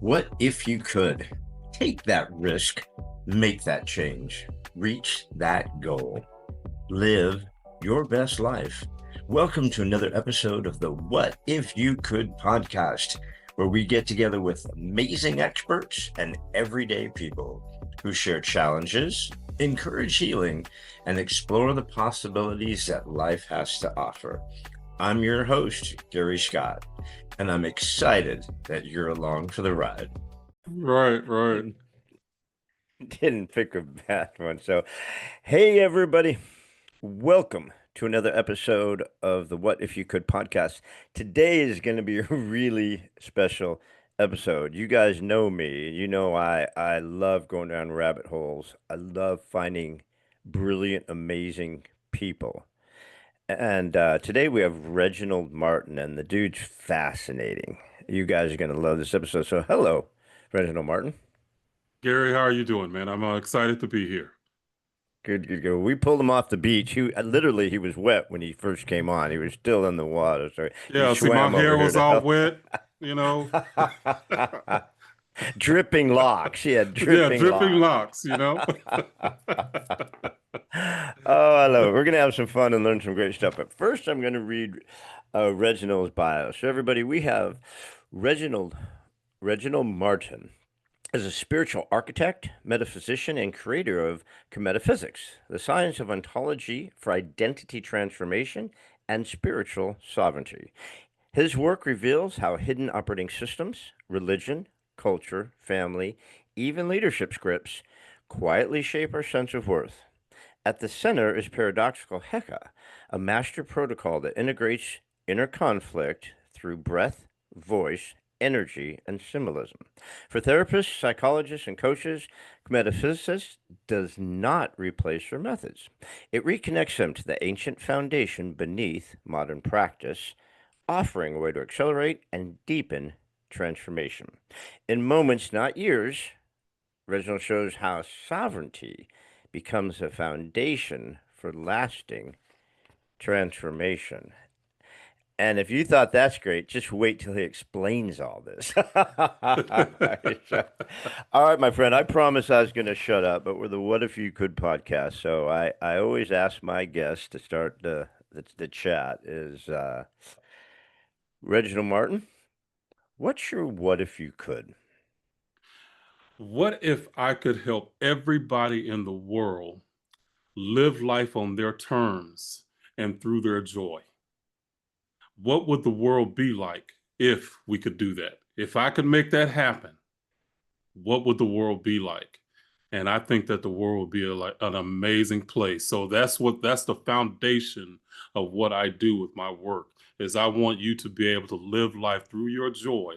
What if you could take that risk, make that change, reach that goal, live your best life? Welcome to another episode of the What If You Could podcast, where we get together with amazing experts and everyday people who share challenges, encourage healing, and explore the possibilities that life has to offer. I'm your host, Gary Scott, and I'm excited that you're along for the ride. Right. Didn't pick a bad one. So, hey, everybody, welcome to another episode of the What If You Could podcast. Today is going to be a really special episode. You guys know me. You know I love going down rabbit holes. I love finding brilliant, amazing people. And today we have Reginald Martin, and the dude's fascinating. You guys are going to love this episode. So, hello, Reginald Martin. Gary, how are you doing, man? I'm excited to be here. Good. We pulled him off the beach. Literally he was wet when he first came on. He was still in the water, so he Yeah, see, my swam over hair here was to all help. wet, you know. Dripping locks. He had Yeah, dripping dripping locks. locks. Oh, I love it. We're gonna have some fun and learn some great stuff. But first, I'm gonna read Reginald's bio. So, everybody, we have Reginald Reginald Martin as a spiritual architect, metaphysician, and creator of Kametaphysics, the science of ontology for identity transformation and spiritual sovereignty. His work reveals how hidden operating systems, religion, culture, family, even leadership scripts quietly shape our sense of worth. At the center is Paradoxical Heka, a master protocol that integrates inner conflict through breath, voice, energy, and symbolism. For therapists, psychologists, and coaches, metaphysics does not replace their methods. It reconnects them to the ancient foundation beneath modern practice, offering a way to accelerate and deepen transformation. In moments, not years, Reginald shows how sovereignty becomes a foundation for lasting transformation. And if you thought that's great, just wait till he explains all this. All right, my friend, I promised I was going to shut up, but we're the What If You Could podcast. So I always ask my guests to start the chat is Reginald Martin, what's your what if you could? What if I could help everybody in the world live life on their terms and through their joy? What would the world be like if we could do that? If I could make that happen, what would the world be like? And I think that the world would be like an amazing place. So that's the foundation of what I do with my work is I want you to be able to live life through your joy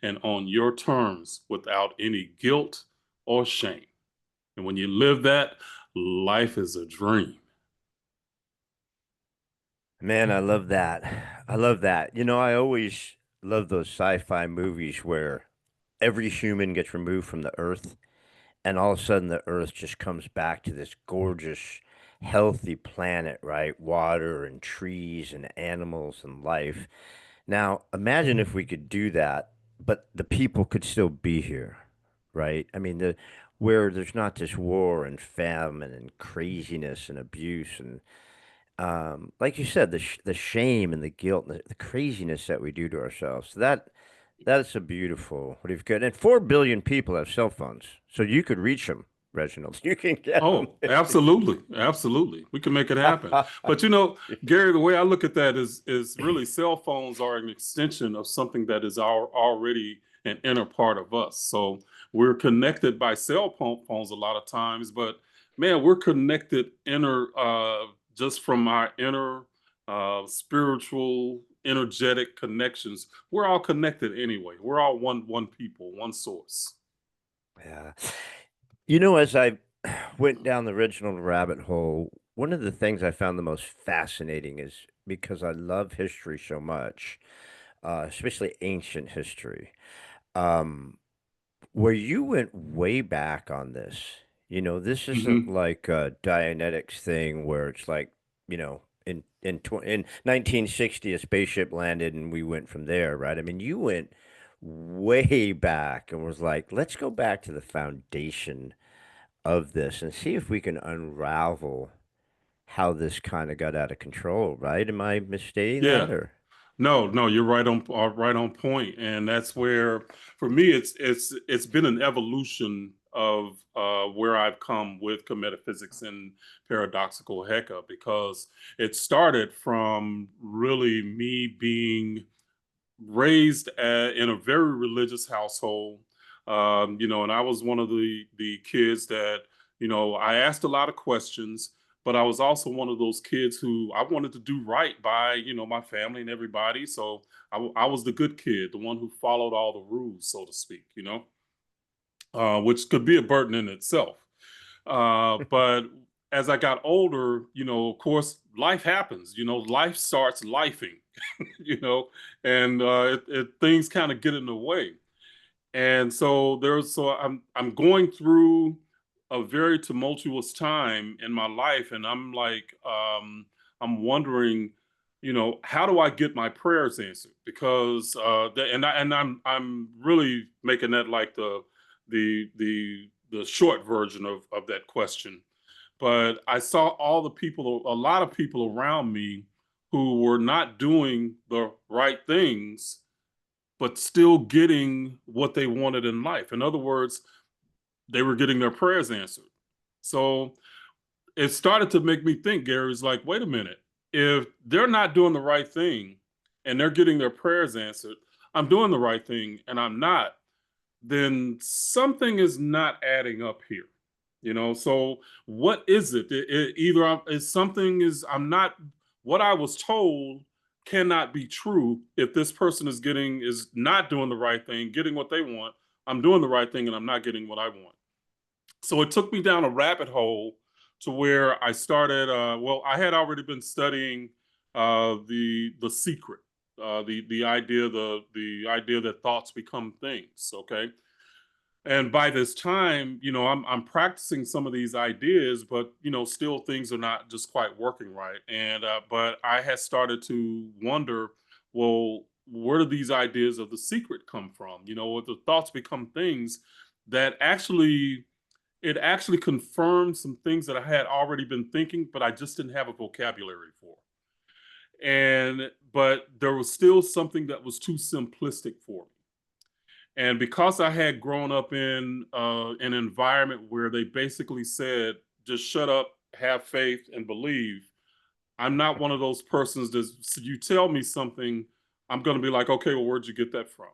and on your terms without any guilt or shame. And when you live that, life is a dream. Man, I love that. I love that. I always love those sci-fi movies where every human gets removed from the earth and all of a sudden the earth just comes back to this gorgeous, healthy planet, right? Water and trees and animals and life. Now, imagine if we could do that, but the people could still be here, right? I mean, where there's not this war and famine and craziness and abuse and like you said, the shame and the guilt and the craziness that we do to ourselves. That's a beautiful. What if you could? And 4 billion people have cell phones, so you could reach them, Reginald. You can get them. Oh, absolutely. Absolutely. We can make it happen. But Gary, the way I look at that is really cell phones are an extension of something that is already an inner part of us. So we're connected by phones a lot of times, but man, we're connected inner just from our inner spiritual energetic connections. We're all connected anyway. We're all one people, one source. Yeah. As I went down the original rabbit hole, one of the things I found the most fascinating is because I love history so much, especially ancient history, um, where you went way back on this. This isn't Hmm. like a Dianetics thing where it's like, in 1960 a spaceship landed and we went from there, right? I mean, you went way back and was like, let's go back to the foundation of this and see if we can unravel how this kind of got out of control, right? Am I misstating that Yeah. or? No, no, you're right on point, and that's where, for me, it's been an evolution of where I've come with Kametaphysics and Paradoxical Heka, because it started from really me being raised in a very religious household. And I was one of the kids that, I asked a lot of questions, but I was also one of those kids who I wanted to do right by, my family and everybody. So I was the good kid, the one who followed all the rules, so to speak, which could be a burden in itself. But as I got older, of course, life happens. Life starts lifing, you know, and things kind of get in the way. And so I'm going through a very tumultuous time in my life, and I'm like, I'm wondering, how do I get my prayers answered? Because I'm really making that like the short version of that question. But I saw a lot of people around me who were not doing the right things, but still getting what they wanted in life. In other words, they were getting their prayers answered. So it started to make me think, Gary's like, wait a minute, if they're not doing the right thing and they're getting their prayers answered, I'm doing the right thing and I'm not, then something is not adding up here. So what is it? Either it's something is I'm not what I was told cannot be true if this person is not doing the right thing, getting what they want. I'm doing the right thing and I'm not getting what I want. So it took me down a rabbit hole to where I started. Well, I had already been studying the secret, the idea that thoughts become things. Okay, and by this time, I'm practicing some of these ideas, but still things are not just quite working right. And but I had started to wonder, well, where do these ideas of the secret come from? Where the thoughts become things that actually it actually confirmed some things that I had already been thinking, but I just didn't have a vocabulary for. And but there was still something that was too simplistic for me. And because I had grown up in an environment where they basically said, just shut up, have faith, and believe, I'm not one of those persons that you tell me something, I'm going to be like, okay, well, where'd you get that from?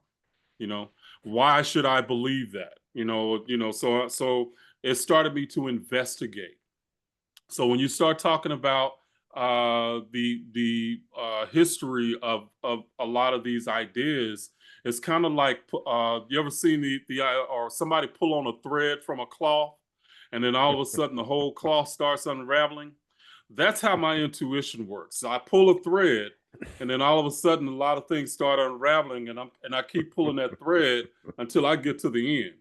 You know, why should I believe that? So it started me to investigate. So when you start talking about the history of a lot of these ideas, it's kind of like you ever seen the or somebody pull on a thread from a cloth, and then all of a sudden the whole cloth starts unraveling. That's how my intuition works. So I pull a thread, and then all of a sudden a lot of things start unraveling, and I keep pulling that thread until I get to the end.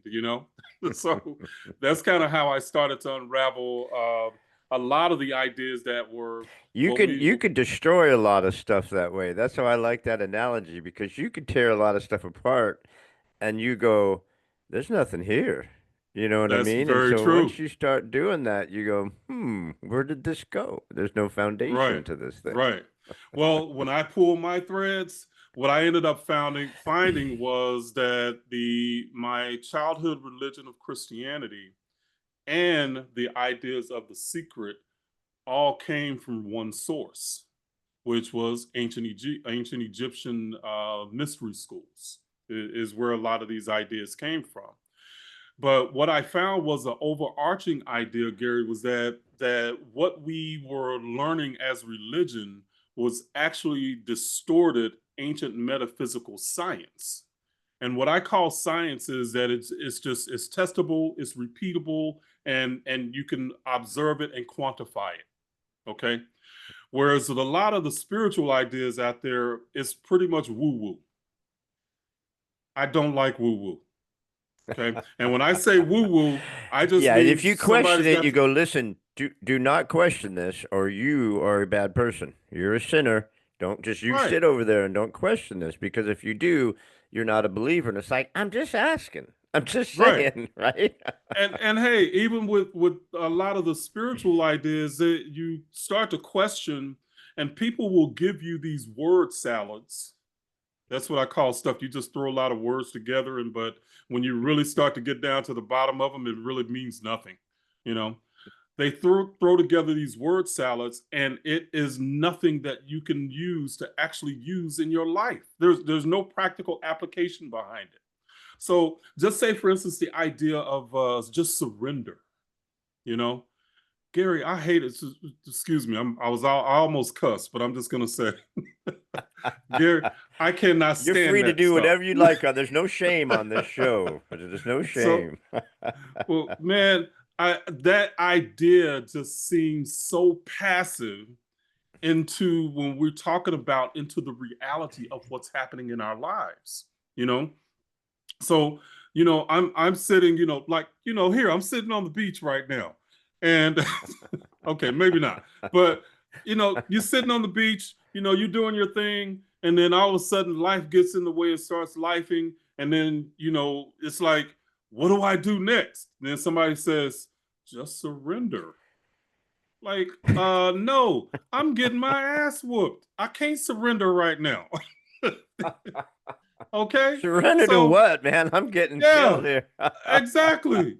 So that's kind of how I started to unravel. A lot of the ideas that were You what can we you could destroy a lot of stuff that way. That's how I like that analogy because you could tear a lot of stuff apart and you go, there's nothing here. You know what I that's mean? And very so once true. you start doing that, you go, where did this go? There's no foundation Right. to this thing. Right. Well, when I pulled my threads, what I ended up finding was that the my childhood religion of Christianity and the ideas of the secret all came from one source, which was ancient Egyptian mystery schools. Is where a lot of these ideas came from. But what I found was the overarching idea, Gary, was that what we were learning as religion was actually distorted ancient metaphysical science. And what I call science is that it's testable, it's repeatable, and you can observe it and quantify it. Okay. Whereas with a lot of the spiritual ideas out there, it's pretty much woo woo. I don't like woo woo. Okay. And when I say woo woo, I just Yeah, and mean if you question somebody's it, got you to, go, listen, do not question this, or you are a bad person. You're a sinner. Don't just you right. sit over there and don't question this because if you do, you're not a believer. And it's like, I'm just asking. I'm just Right. saying, right? And hey, even with a lot of the spiritual ideas that you start to question, and people will give you these word salads. That's what I call stuff. You just throw a lot of words together, and but when you really start to get down to the bottom of them, it really means nothing. You know, they throw together these word salads, and it is nothing that you can use to actually use in your life. There's no practical application behind it. So just say, for instance, the idea of just surrender. You know, Gary, I hate it. Excuse me, I almost cussed, but I'm just gonna say, Gary, I cannot You're stand free to that do stuff. whatever you like. There's no shame on this show. There's no So, shame. well, man, that idea just seems so passive into when we're talking about into the reality of what's happening in our lives. You know, so I'm sitting, like here I'm sitting on the beach right now, and okay, maybe not, but you're sitting on the beach, you're doing your thing, and then all of a sudden life gets in the way, it starts lifing, and then it's like, what do I do next? And then somebody says, just surrender. Like, no, I'm getting my ass whooped. I can't surrender right now. Okay, Surrender to so what, man? I'm getting yeah, killed here. exactly.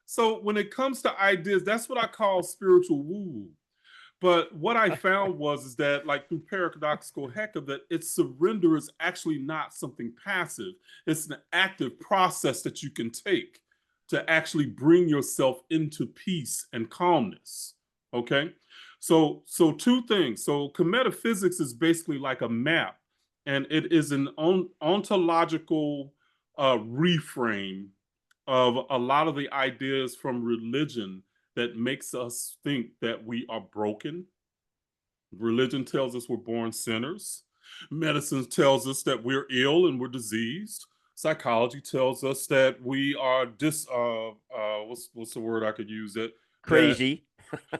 So when it comes to ideas, that's what I call spiritual woo. But what I found was is that like through paradoxical Heka, that its surrender is actually not something passive. It's an active process that you can take to actually bring yourself into peace and calmness. Okay. So two things. So Kemetaphysics is basically like a map, and it is an ontological reframe of a lot of the ideas from religion that makes us think that we are broken. Religion tells us we're born sinners. Medicine tells us that we're ill and we're diseased. Psychology tells us that we are what's the word I could use that Crazy,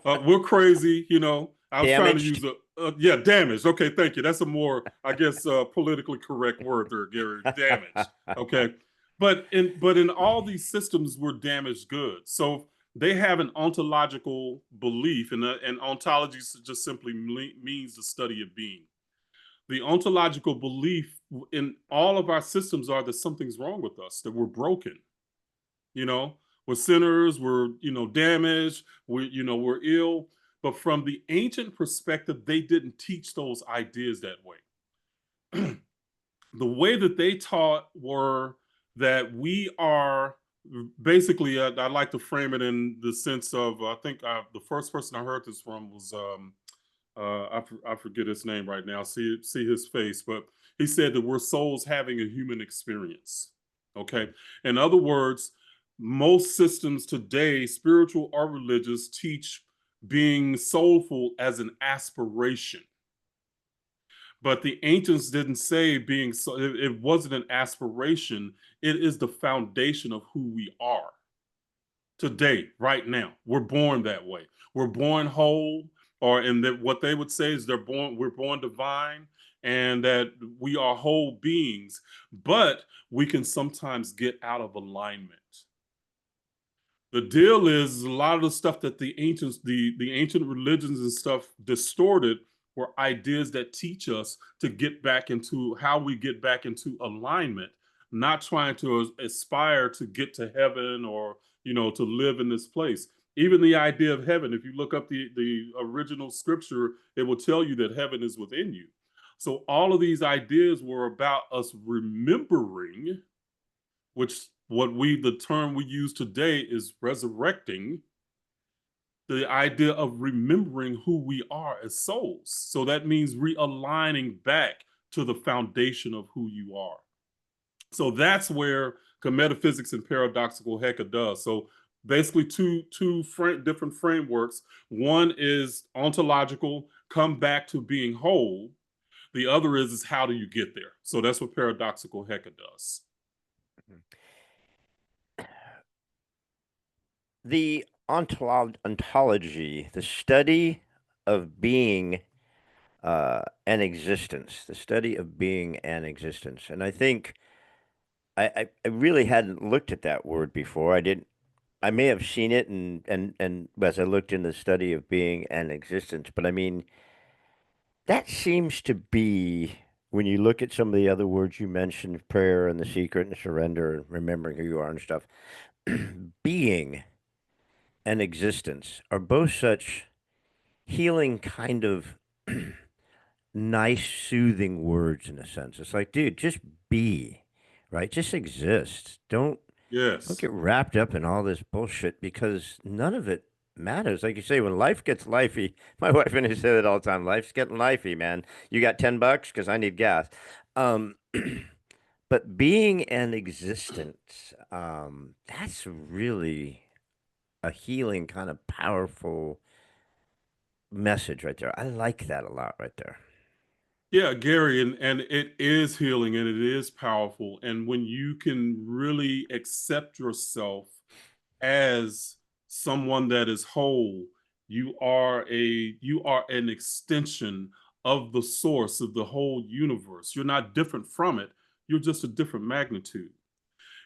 we're crazy. I was trying to damaged. use yeah, damaged. Okay, thank you. That's a more, I guess, politically correct word there, Gary. Damaged. Okay, but in all these systems, we're damaged goods. So they have an ontological belief, and ontology just simply means the study of being. The ontological belief in all of our systems are that something's wrong with us, that we're broken. You know, we're sinners, we're damaged, we're ill. But from the ancient perspective, they didn't teach those ideas that way. The way that they taught were that we are basically, I like to frame it in the sense of, I think the first person I heard this from was I forget his name right now. See his face, but he said that we're souls having a human experience. Okay, in other words, most systems today, spiritual or religious, teach being soulful as an aspiration. But the ancients didn't say being so, it wasn't an aspiration. It is the foundation of who we are today, right now. We're born that way. We're born whole, or in that what they would say is we're born divine, and that we are whole beings, but we can sometimes get out of alignment. The deal is a lot of the stuff that the ancient religions and stuff distorted were ideas that teach us to get back into how we get back into alignment, not trying to aspire to get to heaven or to live in this place. Even the idea of heaven, if you look up the original scripture, it will tell you that heaven is within you. So all of these ideas were about us remembering, which the term we use today is resurrecting, the idea of remembering who we are as souls. So that means realigning back to the foundation of who you are. So that's where Kametaphysics and Paradoxical Heka does. So basically two different frameworks. One is ontological, come back to being whole. The other is how do you get there? So that's what Paradoxical Heka does. The ontology, the study of being, and existence, the study of being and existence. And I think I really hadn't looked at that word before. I didn't. I may have seen it and as I looked in the study of being and existence, but I mean that seems to be when you look at some of the other words you mentioned, prayer and the secret and surrender and remembering who you are and stuff, being and existence are both such healing kind of nice, soothing words in a sense. It's like, dude, just be, right? Just exist. Don't Yes. get wrapped up in all this bullshit because none of it matters. Like you say, when life gets lifey, my wife and I say it all the time. Life's getting lifey, man. You got $10 because I need gas. Um, but being an existence, that's really a healing kind of powerful message right there. I like that a lot right there. Yeah, Gary, and it is healing and it is powerful. And when you can really accept yourself as someone that is whole, you are an extension of the source of the whole universe. You're not different from it. You're just a different magnitude.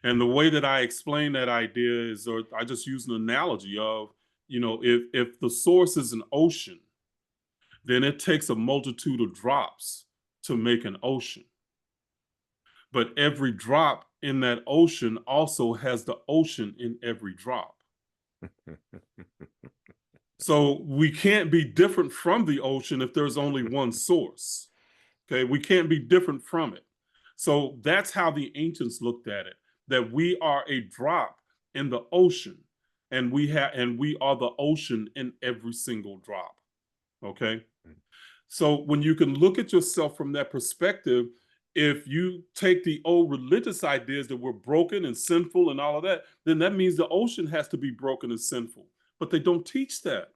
And the way that I explain that idea is, or I just use an analogy of, if the source is an ocean, then it takes a multitude of drops to make an ocean. But every drop in that ocean also has the ocean in every drop. So we can't be different from the ocean if there's only one source. Okay, we can't be different from it. So that's how the ancients looked at it, that we are a drop in the ocean, and we are the ocean in every single drop. Okay? So when you can look at yourself from that perspective, if you take the old religious ideas that we're broken and sinful and all of that, then that means the ocean has to be broken and sinful. But they don't teach that.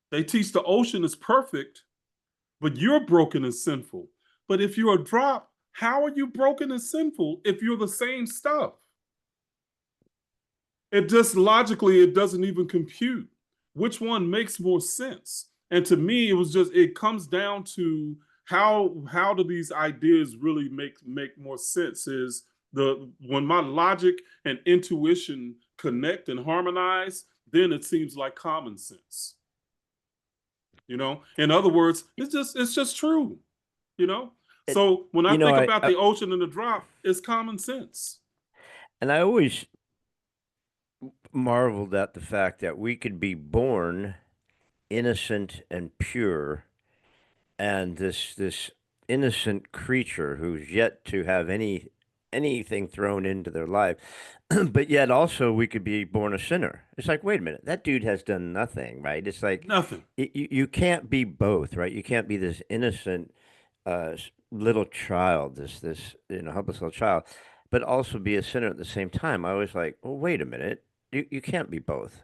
They teach the ocean is perfect, but you're broken and sinful. But if you're a drop, how are you broken and sinful if you're the same stuff? It just logically, it doesn't even compute. Which one makes more sense? And to me, it comes down to how do these ideas really make more sense? Is the when my logic and intuition connect and harmonize, then it seems like common sense. In other words, it's just true. You know. It, So when I you know, think about the ocean and the drop, it's common sense. and I always marveled at the fact that we could be born innocent and pure, and this innocent creature who's yet to have anything thrown into their life, but yet also we could be born a sinner. It's like, wait a minute, that dude has done nothing, right? It's like Nothing. you can't be both, right? You can't be this innocent little child, this helpless little child, but also be a sinner at the same time. I was like, well, wait a minute, you can't be both.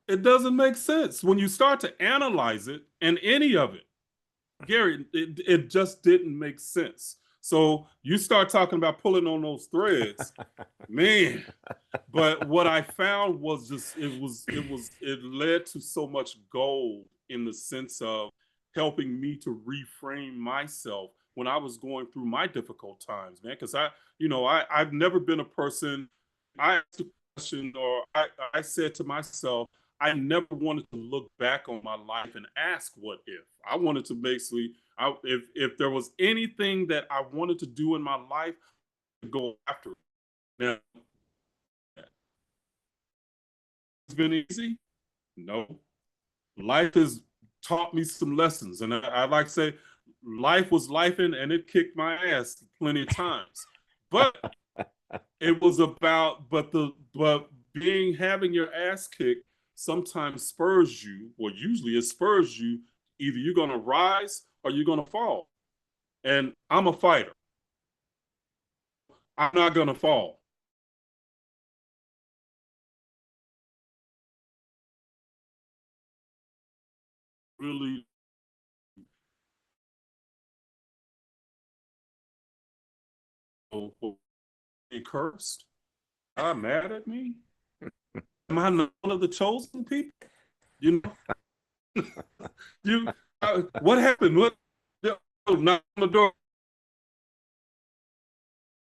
It doesn't make sense when you start to analyze it, and any of it, Gary. It just didn't make sense. So you start talking about pulling on those threads, man. But what I found was just it led to so much gold in the sense of helping me to reframe myself when I was going through my difficult times, man. Because I've never been a person. I asked a question, or I said to myself, I never wanted to look back on my life and ask what if. I wanted to basically, if there was anything that I wanted to do in my life, to go after it. Now, it's been easy. No, life has taught me some lessons, and I like to say, life was life, and it kicked my ass plenty of times. But it was about, but being having your ass kicked sometimes spurs you, or usually it spurs you. Either you're gonna rise or you're gonna fall. And I'm a fighter. I'm not gonna fall. Really cursed. Are you mad at me? Am I none of the chosen people? You know, you what happened? What knock on the door.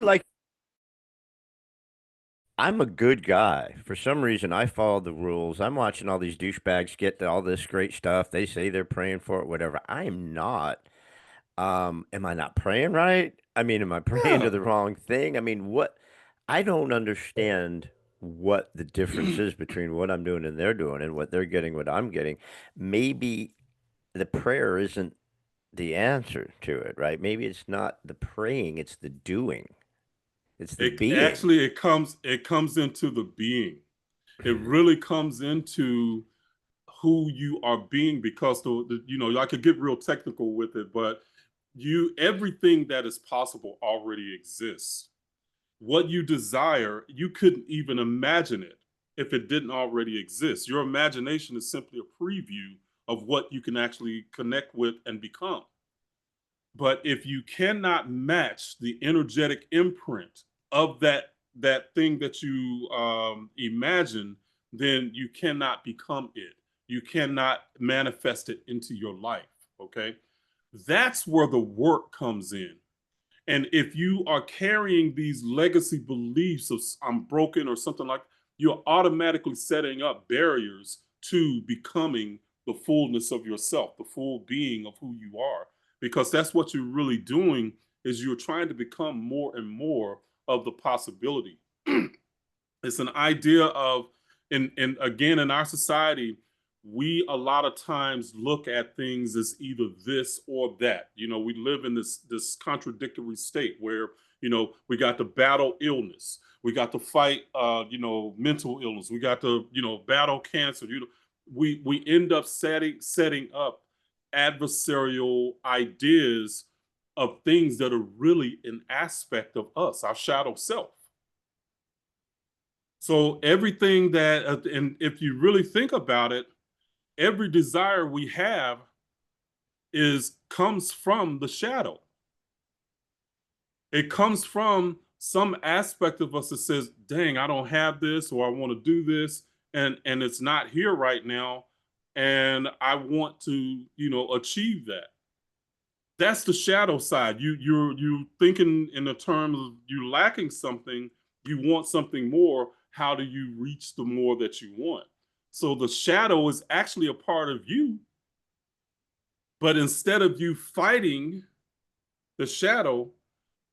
Like, I'm a good guy. For some reason, I follow the rules. I'm watching all these douchebags get all this great stuff. They say they're praying for it, whatever. I am not. Am I not praying right? I mean, am I praying to Yeah. the wrong thing? I mean, what? I don't understand what the difference is between what I'm doing and they're doing and what they're getting, what I'm getting. Maybe the prayer isn't the answer to it, right? Maybe it's not the praying, it's the doing. It's the It being. actually it comes into the being. It really comes into who you are being, because you know, I could get real technical with it, but everything that is possible already exists. What you desire, you couldn't even imagine it if it didn't already exist. Your imagination is simply a preview of what you can actually connect with and become. But if you cannot match the energetic imprint of that thing that you imagine, then you cannot become it. You cannot manifest it into your life. Okay, that's where the work comes in. And if you are carrying these legacy beliefs of I'm broken or something like, you're automatically setting up barriers to becoming the fullness of yourself, the full being of who you are. Because that's what you're really doing, is you're trying to become more and more of the possibility. It's an idea of, and again, in our society, we a lot of times look at things as either this or that. You know, we live in this contradictory state where, you know, we got to battle illness, we got to fight you know, mental illness, we got to, you know, battle cancer. You know, we end up setting up adversarial ideas of things that are really an aspect of us, our shadow self. So everything that, and if you really think about it, every desire we have is comes from the shadow. It comes from some aspect of us that says, "Dang, I don't have this, or I want to do this, and it's not here right now, and I want to, you know, achieve that." That's the shadow side. You thinking in the terms of you lacking something, you want something more. How do you reach the more that you want? So the shadow is actually a part of you, but instead of you fighting the shadow,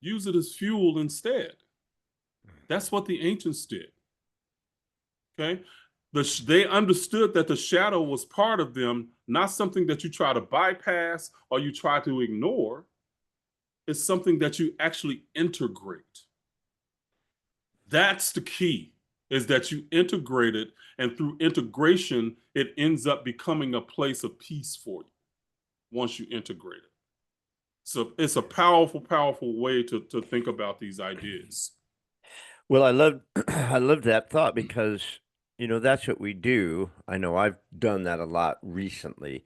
use it as fuel instead. That's what the ancients did. Okay. They understood that the shadow was part of them, not something that you try to bypass or you try to ignore. It's something that you actually integrate. That's the key, is that you integrate it, and through integration, it ends up becoming a place of peace for you once you integrate it. So it's a powerful, powerful way to think about these ideas. Well, I love I love that thought because, you know, that's what we do. I know I've done that a lot recently.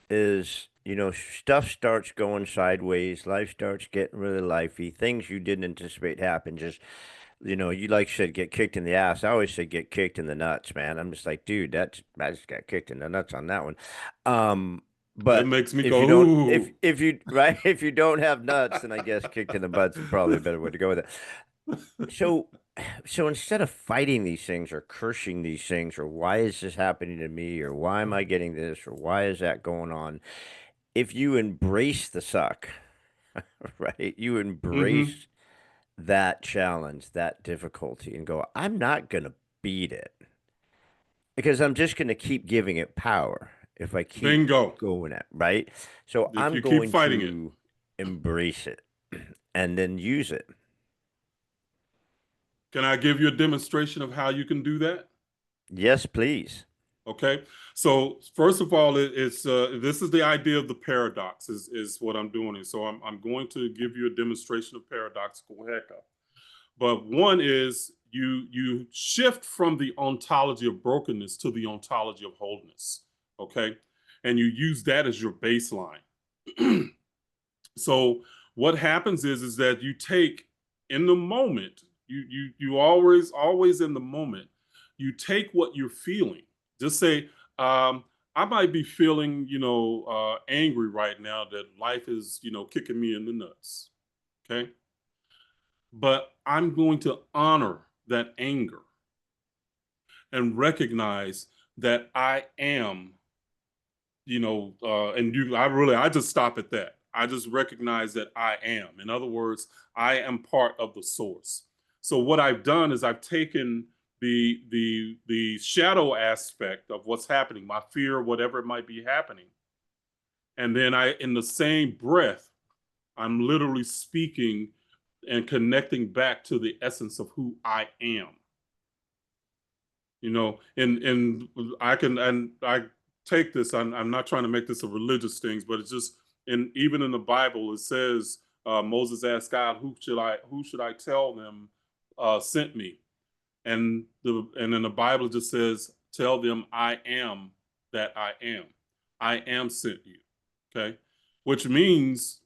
Is, you know, stuff starts going sideways, life starts getting really lifey, things you didn't anticipate happen. Just, you know, you like said, get kicked in the ass. I always say get kicked in the nuts, man. I'm just like, dude, I just got kicked in the nuts on that one. Um, That but makes me if go, you don't, ooh. if you right, if you don't have nuts, then I guess kicked in the butt's probably a better way to go with it. So, so instead of fighting these things or cursing these things, or why is this happening to me, or why am I getting this, or why is that going on? If you embrace the suck, right? You Mm-hmm. embrace that challenge, that difficulty, and go, I'm not going to beat it because I'm just going to keep giving it power if I keep Bingo. going at, right? So If I'm you keep going fighting it. to embrace it and then use it. Can I give you a demonstration of how you can do that? Yes, please. Okay. So first of all, it's this is the idea of the paradox is what I'm doing. And so I'm going to give you a demonstration of paradoxical Heka. But one is you shift from the ontology of brokenness to the ontology of wholeness. Okay. And you use that as your baseline. So what happens is that you take in the moment, you always in the moment, you take what you're feeling. Just say, I might be feeling, angry right now that life is, kicking me in the nuts. Okay. But I'm going to honor that anger and recognize that I am, I just stop at that. I just recognize that I am. In other words, I am part of the source. So what I've done is I've taken the shadow aspect of what's happening, my fear, whatever it might be happening, and then in the same breath, I'm literally speaking and connecting back to the essence of who I am. And I take this. I'm not trying to make this a religious thing, but it's just even in the Bible it says Moses asked God, who should I tell them sent me, and then the Bible just says, tell them I am that I am sent you. Okay, which means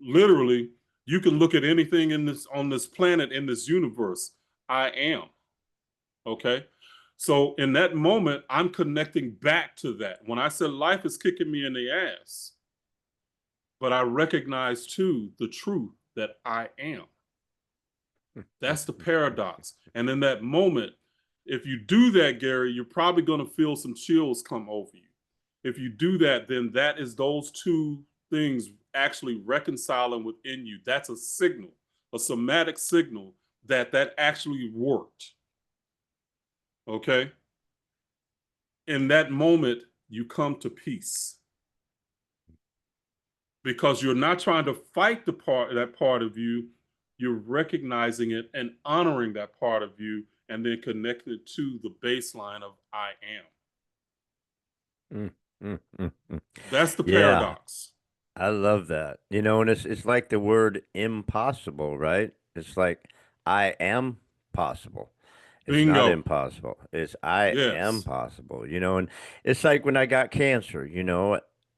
literally you can look at anything on this planet, in this universe. I am. Okay. So in that moment, I'm connecting back to that. When I said life is kicking me in the ass, but I recognize too the truth that I am. That's the paradox. And in that moment, if you do that, Gary, you're probably going to feel some chills come over you. If you do that, then that is those two things actually reconciling within you. That's a signal, a somatic signal that actually worked. Okay. In that moment, you come to peace because you're not trying to fight that part of you. You're recognizing it and honoring that part of you, and then connecting it to the baseline of I am. Mm, mm, mm, mm. That's the Yeah, paradox. I love that. And it's like the word impossible, right? It's like I am possible. It's not Bingo. impossible. It's I am Yes. possible. And it's like when I got cancer,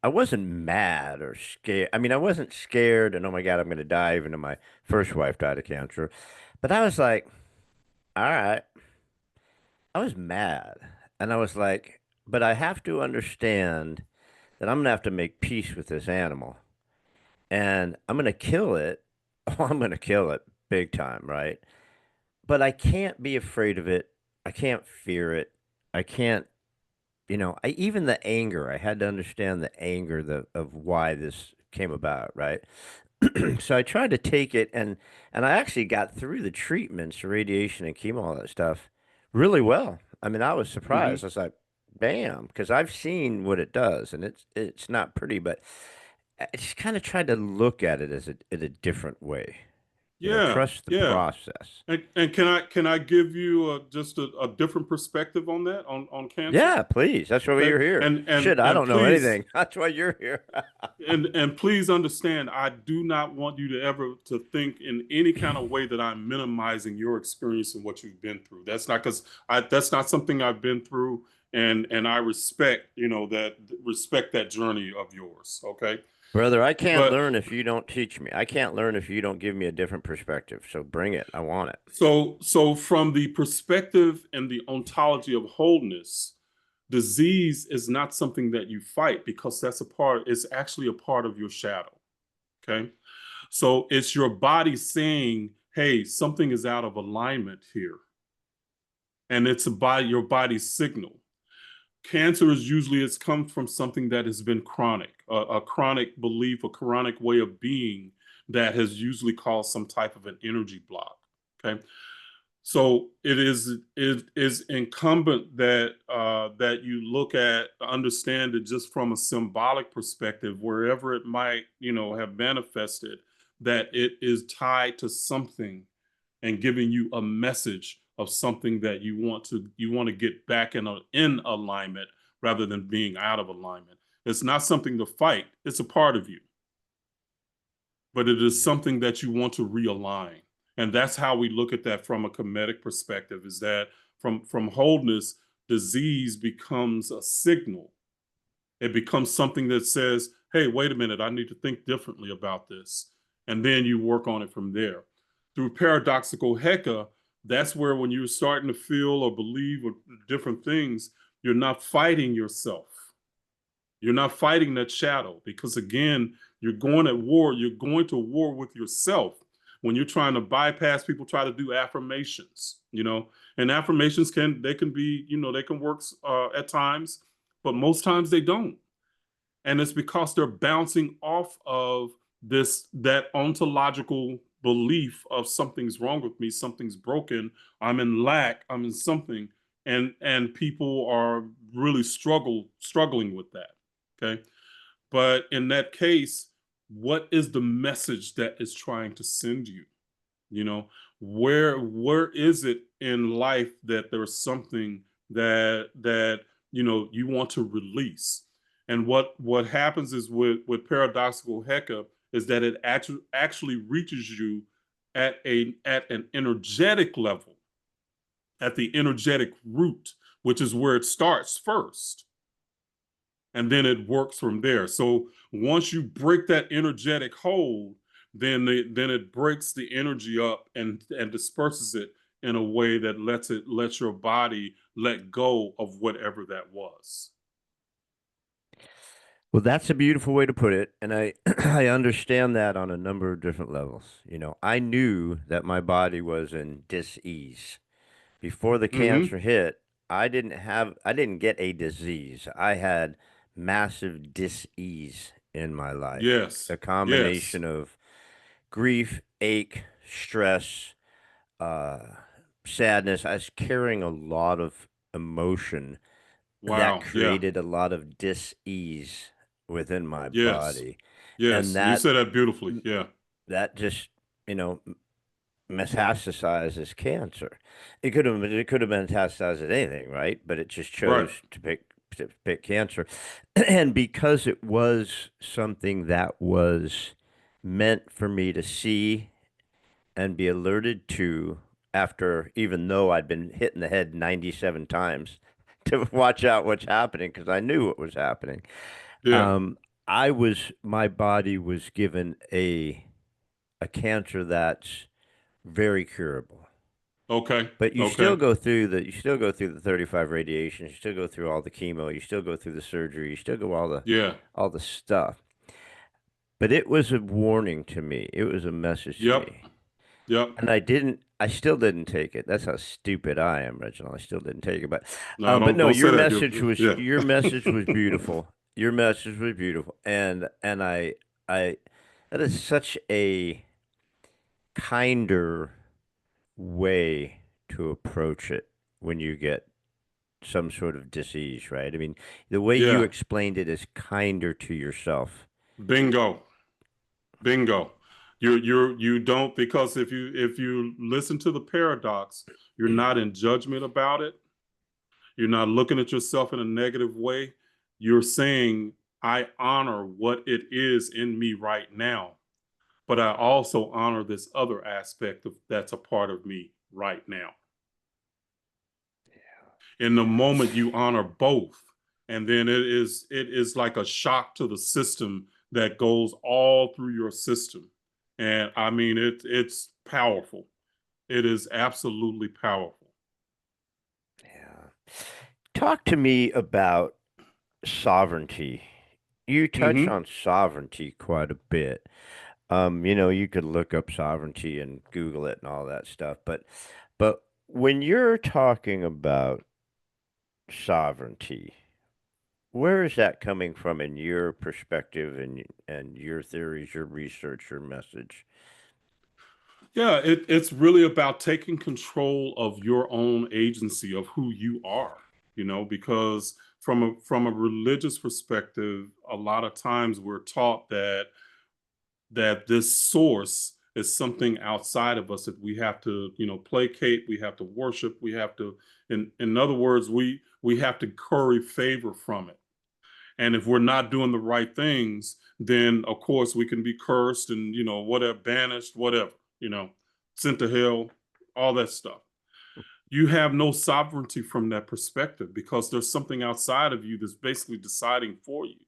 I wasn't mad or scared. I mean, I wasn't scared and oh my God, I'm going to die, even though my first wife died of cancer. But I was like, all right, I was mad. And I was like, but I have to understand that I'm going to have to make peace with this animal and I'm going to kill it. Oh, I'm going to kill it big time, right? But I can't be afraid of it. I can't fear it. I can't, even the anger, I had to understand the anger of why this came about, right? So I tried to take it and I actually got through the treatments, radiation and chemo, all that stuff really well. I mean, I was Mm-hmm. surprised. I was like, bam, because I've seen what it does and it's not pretty, but I just kind of tried to look at it as in a different way. Yeah. Trust the Yeah. process. And can I give you just a different perspective on that, on cancer? Yeah, please. That's why Okay. you're here. And and Shit, I and don't know please, anything. That's why you're here. and please understand, I do not want you to ever to think in any kind of way that I'm minimizing your experience and what you've been through. That's not, because that's not something I've been through, and I respect, respect that journey of yours. Okay. Brother, I can't But learn if you don't teach me. I can't learn if you don't give me a different perspective. So bring it. I want it. so from the perspective and the ontology of wholeness, disease is not something that you fight, because it's actually a part of your shadow. Okay. So it's your body saying, hey, something is out of alignment here. And it's your body's signal. Cancer is usually, it's come from something that has been chronic, a chronic belief, a chronic way of being that has usually caused some type of an energy block. Okay. So it is incumbent that you look at, understand it just from a symbolic perspective, wherever it might have manifested, that it is tied to something and giving you a message of something that you want to get back in alignment, rather than being out of alignment. It's not something to fight; it's a part of you, but it is Yeah. something that you want to realign. And that's how we look at that from a Kemetic perspective, is that from wholeness, disease becomes a signal. It becomes something that says, hey, wait a minute, I need to think differently about this. And then you work on it from there. Through paradoxical Heka, that's where, when you're starting to feel or believe or different things, you're not fighting yourself. You're not fighting that shadow because, again, you're going at war. You're going to war with yourself when you're trying to bypass people. Try to do affirmations, and affirmations can be, they can work at times, but most times they don't. And it's because they're bouncing off of that ontological belief of something's wrong with me, something's broken, I'm in lack, I'm in something, and people are really struggling with that. Okay, but in that case, what is the message that is trying to send you? you know where is it in life that there's something that you want to release? And what happens is with paradoxical Heka is that it actually reaches you at an energetic level, at the energetic root, which is where it starts first, and then it works from there. So once you break that energetic hold, then it breaks the energy up and disperses it in a way that lets your body let go of whatever that was. Well, that's a beautiful way to put it, and I I understand that on a number of different levels. I knew that my body was in dis-ease. Before the Mm-hmm. cancer hit, I didn't get a disease. I had massive dis-ease in my life. Yes. A Yes. combination of grief, ache, stress, uh, sadness. I was carrying a lot of emotion that Wow. Yeah. created a lot of dis-ease within my Yes. body. And Yes. You that said that beautifully. Yeah. that just, you know, metastasized as cancer. It could have metastasized at anything, right? But it just Right. chose to pick cancer. And because it was something that was meant for me to see and be alerted to after, even though I'd been hit in the head 97 times to watch out what's happening because I knew what was happening. Yeah. Um, my body was given a cancer that's very curable. Okay. But Okay. you still go through the 35 radiations, you still go through all the chemo, you still go through the surgery, you still go Yeah. all the stuff. But it was a warning to me. It was a message to Yep. me. Yep. And I still didn't take it. That's how stupid I am, Reginald. I still didn't take it. But No, but no, don't say that. Yeah. your message was beautiful. Your message was beautiful. And I that is such a kinder way to approach it when you get some sort of disease, right? I mean, the way you Yeah. explained it is kinder to yourself. Bingo. Bingo. You don't, because if you listen to the paradox, you're not in judgment about it. You're not looking at yourself in a negative way. You're saying, I honor what it is in me right now, but I also honor this other aspect of that's a part of me right now. In the moment you honor both, and then it is like a shock to the system that goes all through your system. And I mean, it's powerful. It is absolutely powerful. Yeah. Talk to me about sovereignty. You touch Mm-hmm. on sovereignty quite a bit. You could look up sovereignty and Google it and all that stuff, but when you're talking about sovereignty, where is that coming from in your perspective and your theories, your research, your message? Yeah, it's really about taking control of your own agency of who you are, because from a religious perspective, a lot of times we're taught that this source is something outside of us that we have to, placate, we have to worship, we have to, in other words, we have to curry favor from it. And if we're not doing the right things, then of course we can be cursed and, whatever, banished, whatever, you know, sent to hell, all that stuff. You have no sovereignty from that perspective because there's something outside of you that's basically deciding for you.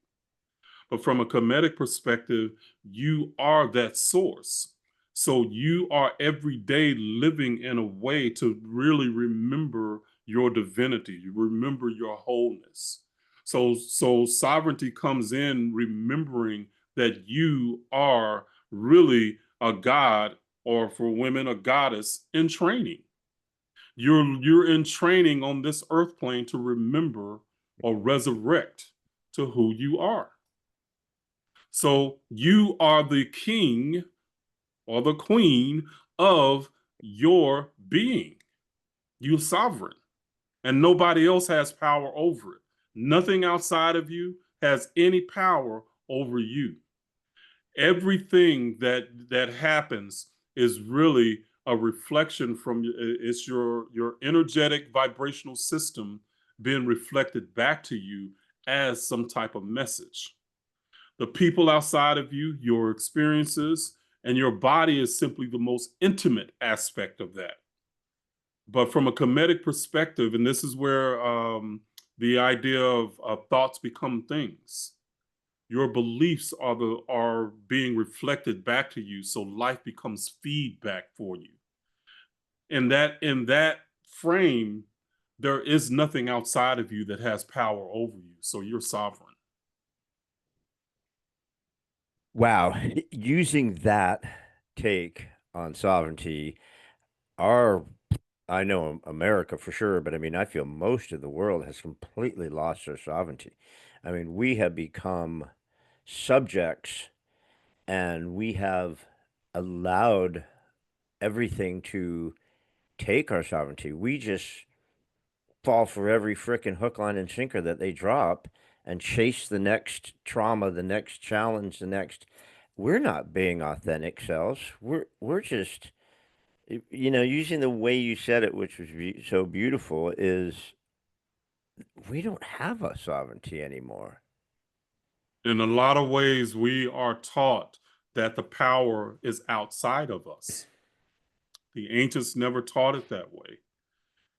But from a Kemetic perspective, you are that source. So you are every day living in a way to really remember your divinity, you remember your wholeness. So sovereignty comes in remembering that you are really a god, or for women, a goddess in training. You're in training on this earth plane to remember or resurrect to who you are. So you are the king or the queen of your being. You're sovereign, and nobody else has power over it. Nothing outside of you has any power over you. Everything that happens is really a reflection from it's your energetic vibrational system being reflected back to you as some type of message. The people outside of you, your experiences, and your body is simply the most intimate aspect of that. But from a Kemetic perspective, and this is where the idea of thoughts become things. Your beliefs are being reflected back to you, so life becomes feedback for you. In that frame, there is nothing outside of you that has power over you, so you're sovereign. Wow. Using that take on sovereignty, our, I know America for sure, but I mean, I feel most of the world has completely lost their sovereignty. I mean, we have become subjects and we have allowed everything to take our sovereignty. We just fall for every frickin' hook, line, and sinker that they drop and chase the next trauma, the next challenge, the next. We're not being authentic selves. We're just, using the way you said it, which was so beautiful, is we don't have a sovereignty anymore. In a lot of ways, we are taught that the power is outside of us. The ancients never taught it that way.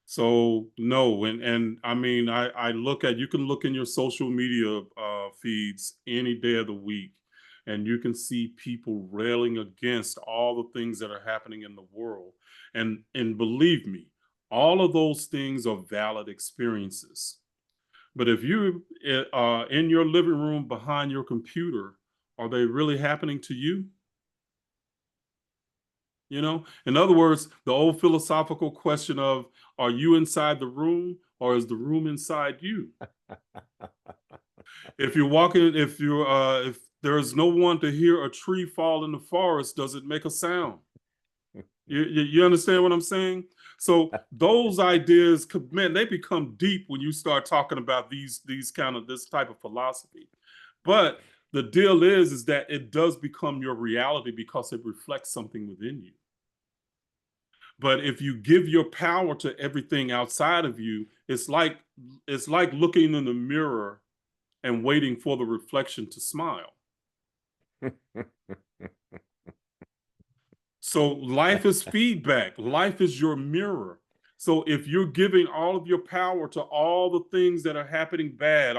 So no, and I mean, I look at, you can look in your social media feeds any day of the week, and you can see people railing against all the things that are happening in the world. And believe me, all of those things are valid experiences. But if you in your living room behind your computer, are they really happening to you? In other words, the old philosophical question of, are you inside the room or is the room inside you? If you're walking, if there's no one to hear a tree fall in the forest, does it make a sound? You understand what I'm saying? So those ideas, man, they become deep when you start talking about these kind of this type of philosophy. But the deal is that it does become your reality because it reflects something within you. But if you give your power to everything outside of you, it's like looking in the mirror and waiting for the reflection to smile. So life is feedback. Life is your mirror. So if you're giving all of your power to all the things that are happening bad,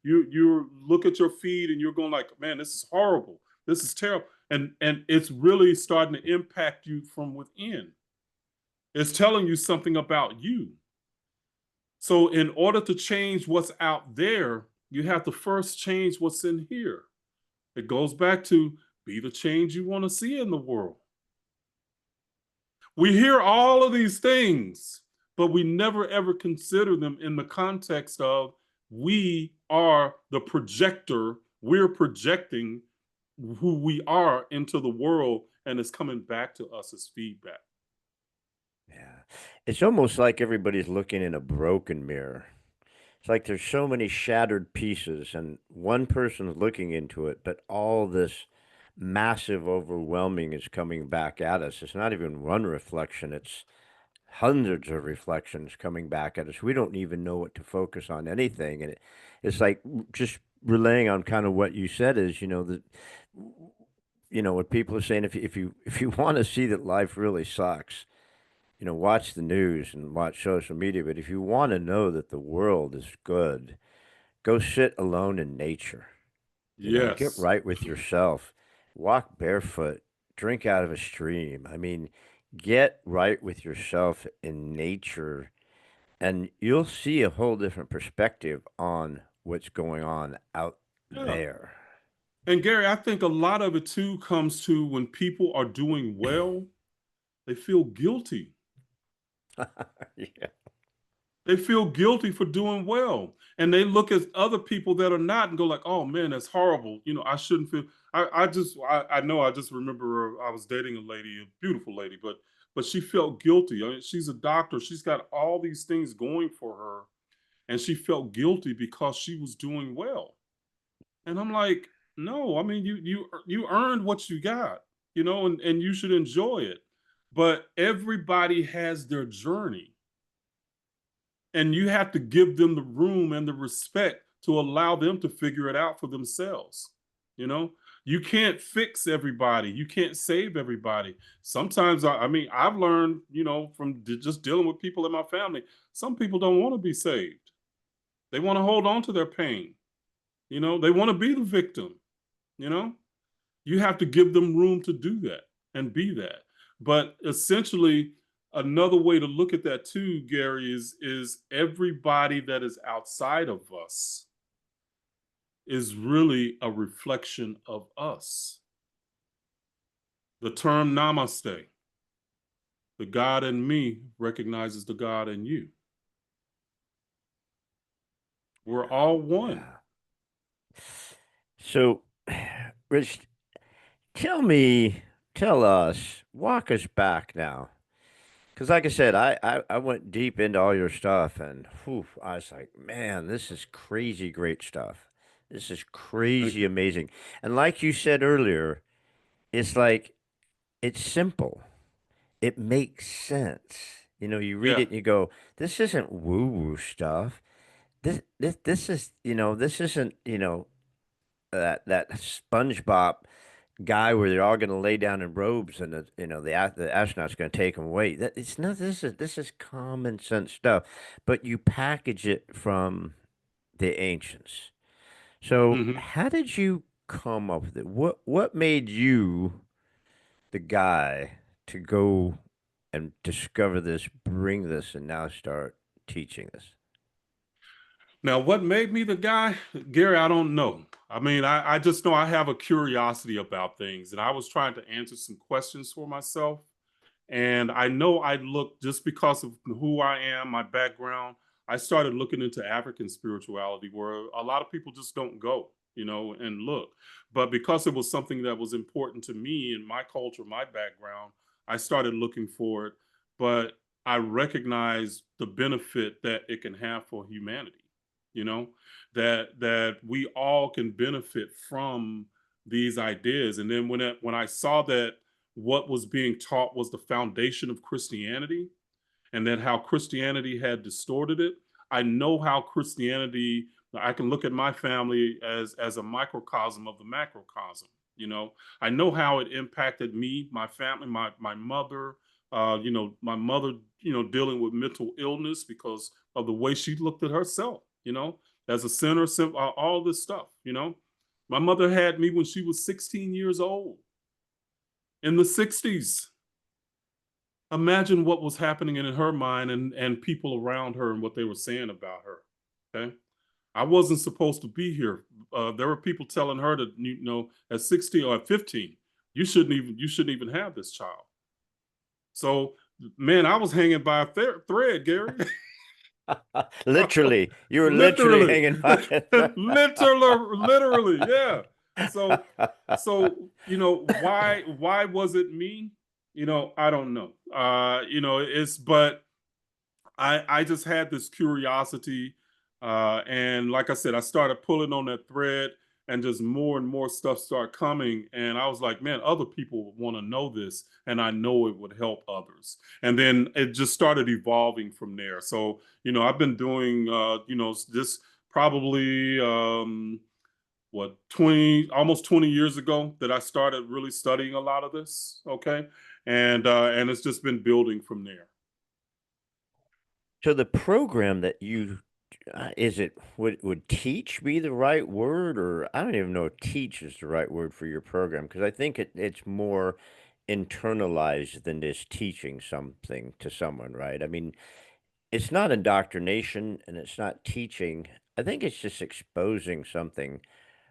you look at your feed and you're going like, man, this is horrible. This is terrible. And it's really starting to impact you from within. It's telling you something about you. So in order to change what's out there, you have to first change what's in here. It goes back to be the change you want to see in the world. We hear all of these things, but we never ever consider them in the context of we are the projector. We're projecting who we are into the world, and it's coming back to us as feedback. Yeah. It's almost like everybody's looking in a broken mirror. It's like there's so many shattered pieces, and one person's looking into it, but all this massive, overwhelming is coming back at us. It's not even one reflection, it's hundreds of reflections coming back at us. We don't even know what to focus on anything. And it's like just relaying on kind of what you said is, that, what people are saying, if you want to see that life really sucks, watch the news and watch social media. But if you want to know that the world is good, go sit alone in nature. Get Yes. right with yourself. Walk barefoot. Drink out of a stream. I mean, get right with yourself in nature, and you'll see a whole different perspective on what's going on out Yeah. there. And Gary, I think a lot of it too comes to when people are doing well, they feel guilty. Yeah. They feel guilty for doing well. And they look at other people that are not and go like, oh man, that's horrible. I shouldn't feel I know I just remember I was dating a lady, a beautiful lady, but she felt guilty. I mean, she's a doctor. She's got all these things going for her. And she felt guilty because she was doing well. And I'm like, no, I mean, you earned what you got, and you should enjoy it. But everybody has their journey, and you have to give them the room and the respect to allow them to figure it out for themselves. You know, you can't fix everybody, you can't save everybody. Sometimes, I mean, I've learned, from just dealing with people in my family, some people don't want to be saved. They want to hold on to their pain. They want to be the victim. You know, you have to give them room to do that and be that. But essentially, another way to look at that too, Gary, is everybody that is outside of us is really a reflection of us. The term namaste, the God in me recognizes the God in you. We're all one. Yeah. So, Rich, tell me, tell us, walk us back now. Because, like I said, I went deep into all your stuff, and whew, I was like, man, this is crazy great stuff. This is Thank crazy you. amazing. And like you said earlier, it's like, it's simple. It makes sense. You read Yeah. it and you go, this isn't woo-woo stuff. This is, this isn't, that SpongeBob guy where they're all going to lay down in robes and the astronaut's going to take them away. That it's not. This is common sense stuff, but you package it from the ancients. So Hmm. how did you come up with it? What made you the guy to go and discover this, bring this, and now start teaching this? Now, what made me the guy, Gary? I don't know. I mean, I just know I have a curiosity about things, and I was trying to answer some questions for myself. And I know I looked just because of who I am, my background. I started looking into African spirituality where a lot of people just don't go, and look. But because it was something that was important to me and my culture, my background, I started looking for it. But I recognize the benefit that it can have for humanity, that we all can benefit from these ideas. And then when I saw that what was being taught was the foundation of Christianity, and then how Christianity had distorted it. I know how Christianity, I can look at my family as a microcosm of the macrocosm. I know how it impacted me, my family, my mother, my mother, dealing with mental illness because of the way she looked at herself, as a sinner, all this stuff. My mother had me when she was 16 years old in the 60s. Imagine what was happening in her mind and people around her and what they were saying about her. Okay. I wasn't supposed to be here. There were people telling her that, at 16 or at 15, you shouldn't even have this child. So, man, I was hanging by a thread, Gary. Literally, you were literally Literally. hanging by a Literally, yeah. So why was it me? I don't know. It's but I just had this curiosity, and like I said, I started pulling on that thread, and just more and more stuff started coming, and I was like, man, other people want to know this, and I know it would help others. And then it just started evolving from there. So I've been doing this probably what 20 almost 20 years ago that I started really studying a lot of this. Okay, and it's just been building from there. So the program that you is it would teach be the right word, or I don't even know if teach is the right word for your program, because I think it's more internalized than just teaching something to someone, right? I mean, it's not indoctrination and it's not teaching. I think it's just exposing something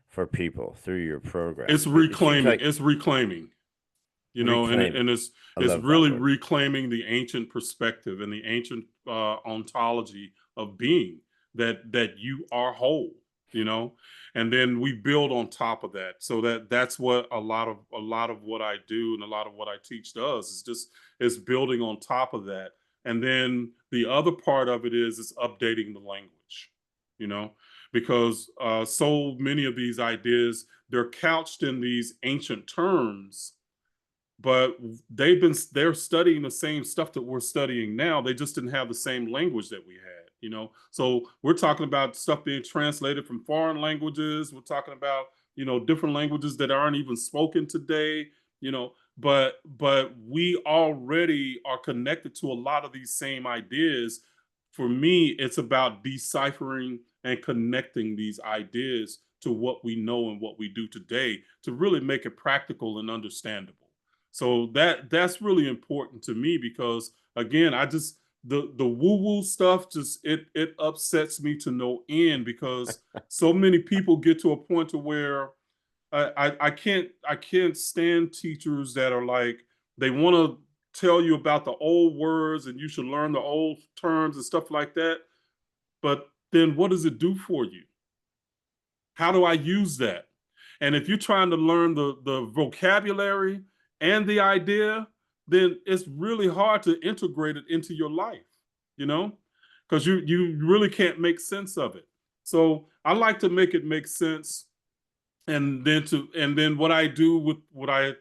for people through your program. It's It seems reclaiming. like It's reclaiming. reclaiming. And I it's love that really word. reclaiming the ancient perspective and the ancient ontology of being, that you are whole, you know, and then we build on top of that. So that's what a lot of what I do and a lot of what I teach does, is just is building on top of that. And then the other part of it is updating the language, you know, because so many of these ideas, they're couched in these ancient terms, but they're studying the same stuff that we're studying now. They just didn't have the same language that we had, you know. So we're talking about stuff being translated from foreign languages. We're talking about, you know, different languages that aren't even spoken today, you know. But we already are connected to a lot of these same ideas. For me, it's about deciphering and connecting these ideas to what we know and what we do today to really make it practical and understandable. So that's really important to me, because again, I just the woo woo stuff, just it upsets me to no end, because so many people get to a point to where I can't stand teachers that are like, they want to tell you about the old words and you should learn the old terms and stuff like that, but then what does it do for you? How do I use that? And if you're trying to learn the vocabulary and the idea, then it's really hard to integrate it into your life, you know, because you really can't make sense of it. So I like to make it make sense, and then what I do with what I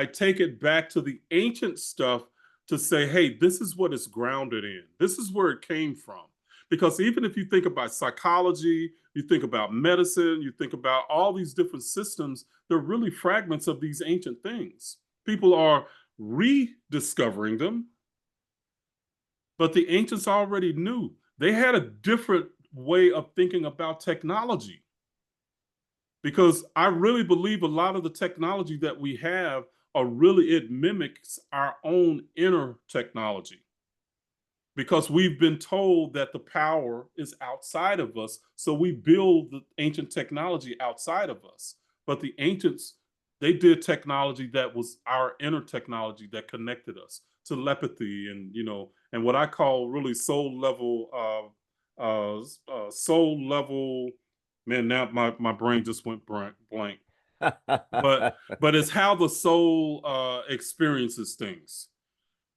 take it back to the ancient stuff to say, hey, this is what it's grounded in. This is where it came from. Because even if you think about psychology, you think about medicine, you think about all these different systems, they're really fragments of these ancient things. People are rediscovering them, but the ancients already knew. They had a different way of thinking about technology, because I really believe a lot of the technology that we have are really, it mimics our own inner technology, because we've been told that the power is outside of us, so we build the ancient technology outside of us. But the ancients, they did technology that was our inner technology that connected us, telepathy, and you know, and what I call really soul level. Man, now my brain just went blank. But it's how the soul experiences things.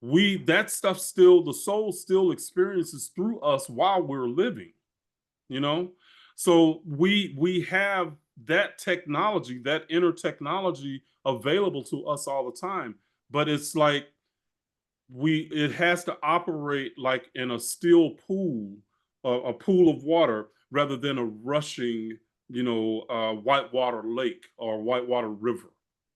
We That stuff, still the soul still experiences through us while we're living, you know. So we have that technology, that inner technology, available to us all the time, but it's like, we it has to operate like in a still pool, a pool of water, rather than a rushing, you know, whitewater lake or whitewater river,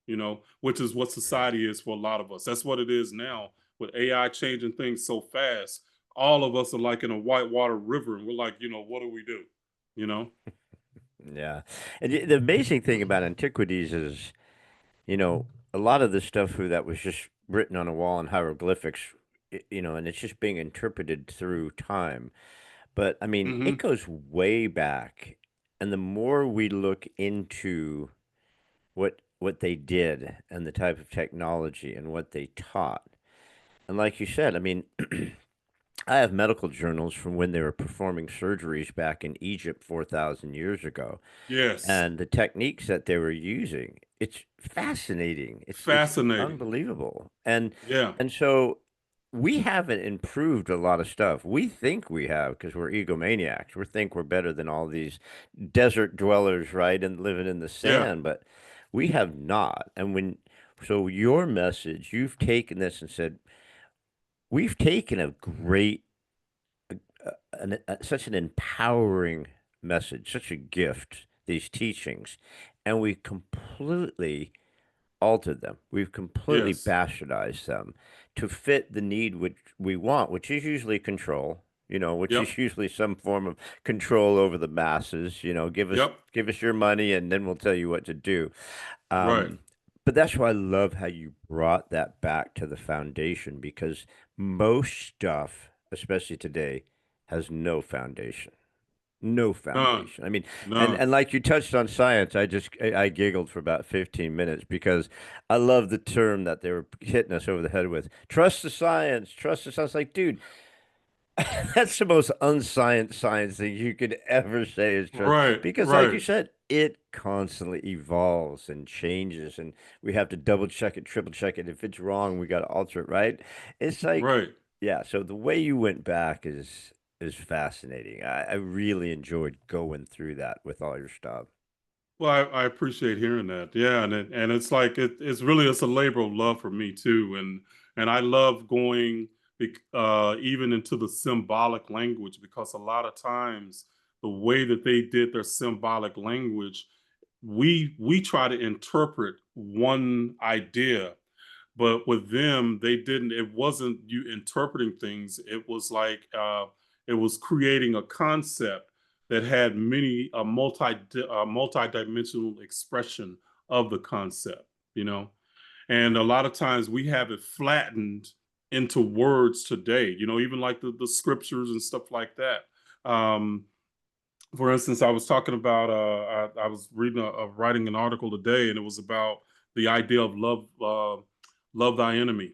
you know, which is what society is for a lot of us. That's what it is now, with AI changing things so fast. All of us are like in a whitewater river, and we're like, you know, what do we do, you know? Yeah. And the amazing thing about antiquities is, a lot of the stuff that was just written on a wall in hieroglyphics, and it's just being interpreted through time. But I mean, it Hmm. goes way back. And the more we look into what they did and the type of technology and what they taught, and like you said, I mean, I have medical journals from when they were performing surgeries back in Egypt 4,000 years ago, Yes. and the techniques that they were using. It's fascinating. It's Fascinating. unbelievable. And Yeah. and so we haven't improved a lot of stuff. We think we have because we're egomaniacs. We think we're better than all these desert dwellers, right, and living in the Yeah. sand, but we have not. And so your message, you've taken this and said, we've taken a great such an empowering message, such a gift, these teachings, and we completely altered them. We've completely Yes. bastardized them to fit the need which we want, which is usually control, which Yep. is usually some form of control over the masses, Yep. give us your money and then we'll tell you what to do. Right. Um, but that's why I love how you brought that back to the foundation because most stuff, especially today, has no foundation. No None, foundation. I mean, none. and like you touched on science, I giggled for about 15 minutes because I love the term that they were hitting us over the head with. Trust the science, trust the science. Like, dude, that's the most unscience science thing you could ever say is trust. Right, Because like you right, said, it constantly evolves and changes and we have to double check it, triple check it. If it's wrong, we got to alter it, right? It's like, right. yeah, so the way you went back is fascinating. I really enjoyed going through that with all your stuff. Well, I appreciate hearing that. Yeah, and it's like it's really it's a labor of love for me too, and I love going even into the symbolic language because a lot of times the way that they did their symbolic language, we try to interpret one idea, but with them they didn't. It wasn't you interpreting things. It was like it was creating a concept that had many a multi-dimensional expression of the concept, you know. And a lot of times we have it flattened into words today, you know, even like the scriptures and stuff like that. um for instance, I was talking about I was reading writing an article today, and it was about the idea of love thy enemy,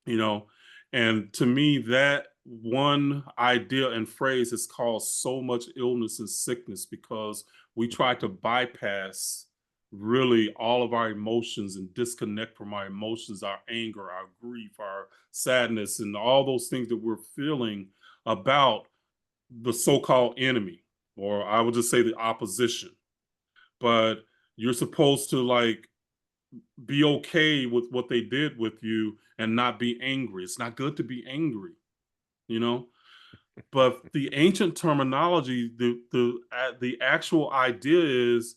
you know. And to me, that one idea and phrase has caused so much illness and sickness because we try to bypass really all of our emotions and disconnect from our emotions, our anger, our grief, our sadness, and all those things that we're feeling about the so-called enemy, or I would just say the opposition. But you're supposed to like be okay with what they did with you and not be angry. It's not good to be angry, you know. But the ancient terminology, the actual idea is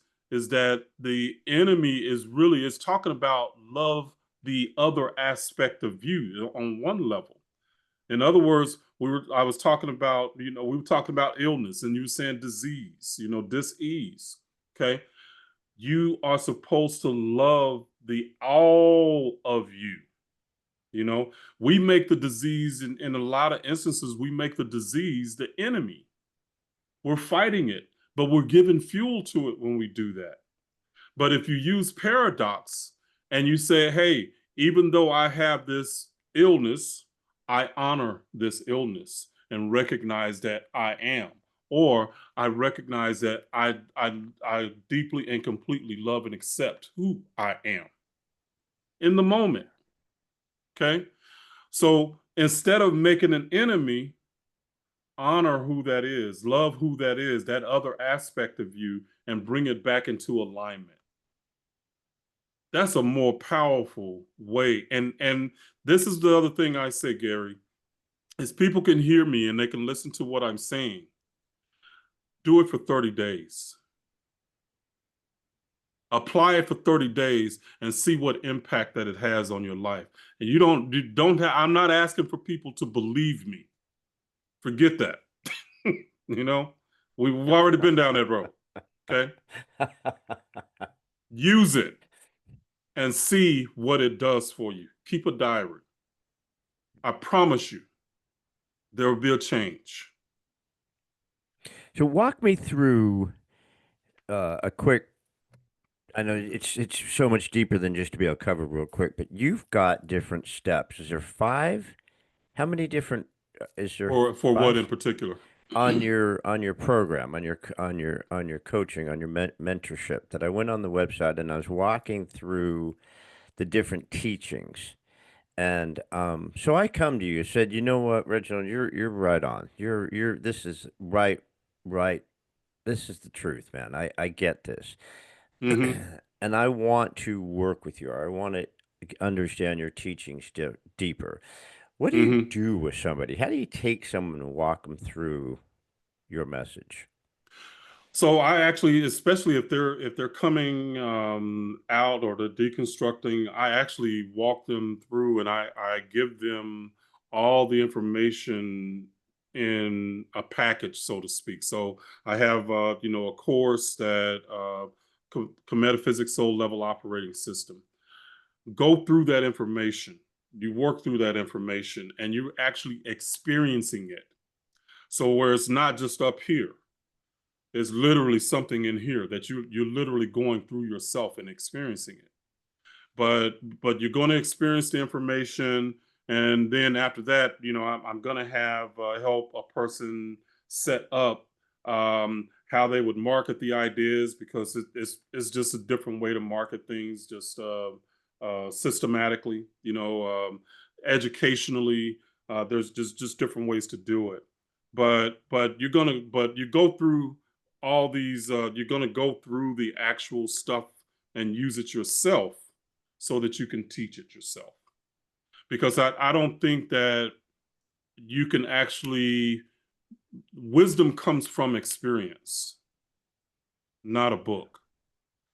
that the enemy is really is talking about love the other aspect of you on one level. In other words, I was talking about, you know, we were talking about illness and you were saying disease, you know, dis-ease. Okay. You are supposed to love the all of you. You know, we make the disease in a lot of instances, we make the disease the enemy. We're fighting it, but we're giving fuel to it when we do that. But if you use paradox and you say, hey, even though I have this illness, I honor this illness and recognize that I am. Or I recognize that I deeply and completely love and accept who I am in the moment. Okay. So instead of making an enemy, honor who that is, love who that is, that other aspect of you, and bring it back into alignment. That's a more powerful way. And this is the other thing I say, Gary, is people can hear me and they can listen to what I'm saying. Do it for 30 days. Apply it for 30 days and see what impact that it has on your life. And you don't have, I'm not asking for people to believe me. Forget that. You know, we've already been down that road. Okay. Use it and see what it does for you. Keep a diary. I promise you, there will be a change. So walk me through a quick. I know it's so much deeper than just to be able to cover real quick, but you've got different steps. Is there five? How many different? Is there For what in five particular? on your program, on your coaching, on your mentorship? That I went on the website and I was walking through the different teachings, and so I come to you, said, you know what, Reginald, you're right on. You're this is right. This is the truth, man. I get this. Hmm. And I want to work with you. I want to understand your teachings deeper. What do you Hmm. do with somebody? How do you take someone and walk them through your message? So I actually, especially if they're coming out or they're deconstructing, I actually walk them through and I give them all the information in a package, so to speak. So I have you know, a course that Kametaphysics Soul Level Operating System. Go through that information. You work through that information, and you're actually experiencing it. So where it's not just up here, it's literally something in here that you're literally going through yourself and experiencing it. But you're going to experience the information, and then after that, I'm going to have help a person set up how they would market the ideas, because it's just a different way to market things, just systematically, educationally. There's just different ways to do it. But you go through all these. You're gonna go through the actual stuff and use it yourself so that you can teach it yourself. Because I don't think that you can actually, wisdom comes from experience, not a book.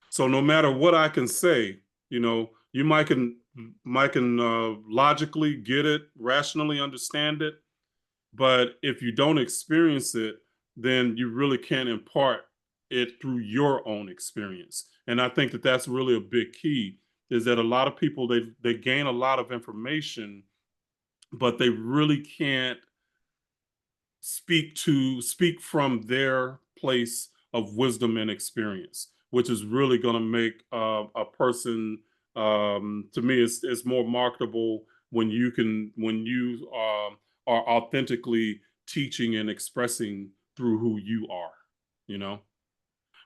So no matter what I can say, you might can logically get it, rationally understand it, but if you don't experience it, then you really can't impart it through your own experience. And I think that that's really a big key, is that a lot of people, they gain a lot of information, but they really can't speak from their place of wisdom and experience, which is really going to make a person, to me, it's more marketable when you are authentically teaching and expressing through who you are, you know.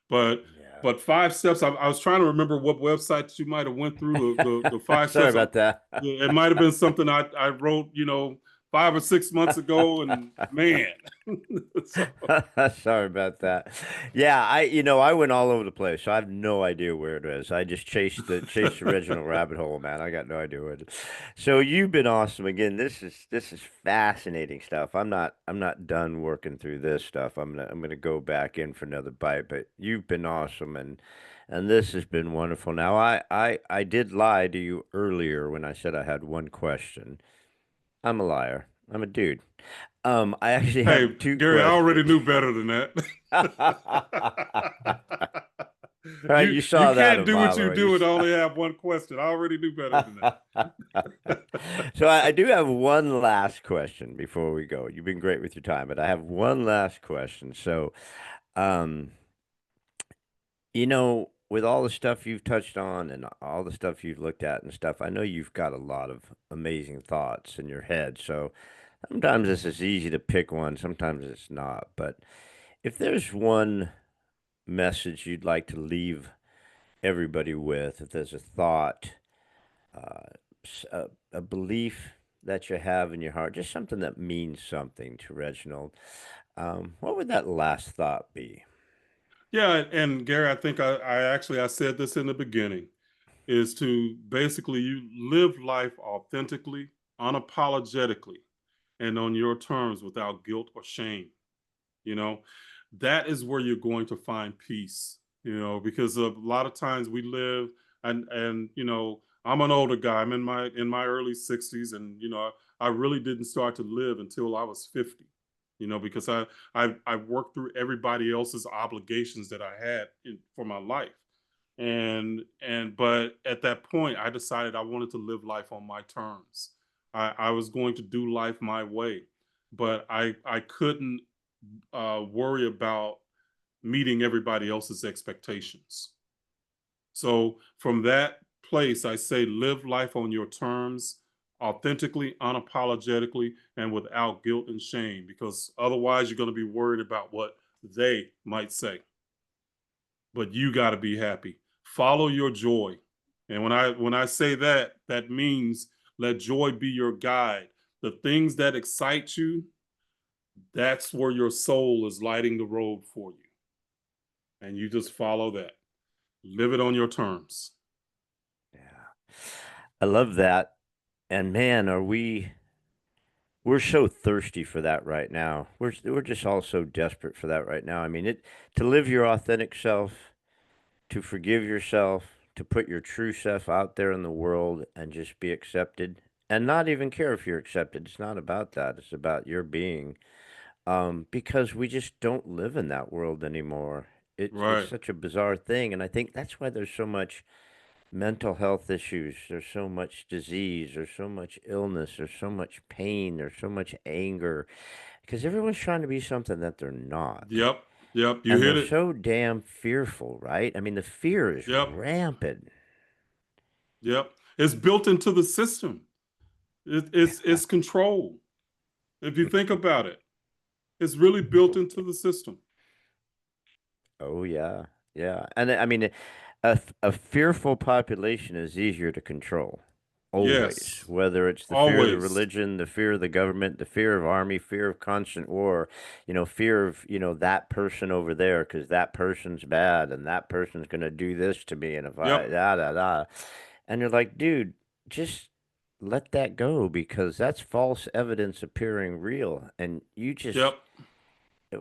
But Yeah. but 5 steps. I was trying to remember what websites you might have went through. The five Sorry steps. about that. It might have been something I wrote, 5 or 6 months ago, and man, so, Sorry about that. Yeah, I went all over the place, so I have no idea where it is. I just chased the original rabbit hole, man. I got no idea where it is. So you've been awesome. Again, this is fascinating stuff. I'm not done working through this stuff. I'm gonna go back in for another bite, but you've been awesome, and this has been wonderful. Now I did lie to you earlier when I said I had one question. I'm a liar. I'm a dude. I actually hey, have two Gary, I already questions. knew better than that. Right, you you you saw that can't a do what mile you away. You do and saw. only have one question. I already knew better than that. So I do have one last question before we go. You've been great with your time, but I have one last question. So, um, with all the stuff you've touched on and all the stuff you've looked at and stuff, I know you've got a lot of amazing thoughts in your head. So sometimes it's as easy to pick one, sometimes it's not. But if there's one message you'd like to leave everybody with, if there's a thought, uh, a belief that you have in your heart, just something that means something to Reginald, what would that last thought be? Yeah, and Gary, I think I said this in the beginning, is to basically you live life authentically, unapologetically, and on your terms without guilt or shame. You know, that is where you're going to find peace, because a lot of times we live, and I'm an older guy. I'm in my early 60s, and I really didn't start to live until I was 50. Because I worked through everybody else's obligations that I had for my life. But at that point I decided I wanted to live life on my terms. I was going to do life my way, but I couldn't worry about meeting everybody else's expectations. So from that place, I say live life on your terms, authentically, unapologetically, and without guilt and shame, because otherwise you're going to be worried about what they might say. But you got to be happy. Follow your joy. And when I say that, that means let joy be your guide. The things that excite you, that's where your soul is lighting the road for you. And you just follow that. Live it on your terms. Yeah. I love that. And man, we're so thirsty for that right now. We're just all so desperate for that right now. I mean, to live your authentic self, to forgive yourself, to put your true self out there in the world and just be accepted and not even care if you're accepted. It's not about that. It's about your being. Because we just don't live in that world anymore. It's Right. such a bizarre thing, and I think that's why there's so much mental health issues. There's so much disease. There's so much illness. There's so much pain. There's so much anger. because everyone's trying to be something that they're not. Yep. Yep. You And hit they're it. so damn fearful, right? I mean, the fear is Yep. rampant. Yep. It's built into the system. It's control. If you think about it, it's really built into the system. Oh yeah, yeah. And I mean, a fearful population is easier to control. Always, Yes. whether it's the fear of the Always. religion, the fear of the government, the fear of army, fear of constant war, fear of, that person over there because that person's bad and that person's gonna do this to me and if I Yep. da da da. And you're like, dude, just let that go because that's false evidence appearing real. And you just Yep.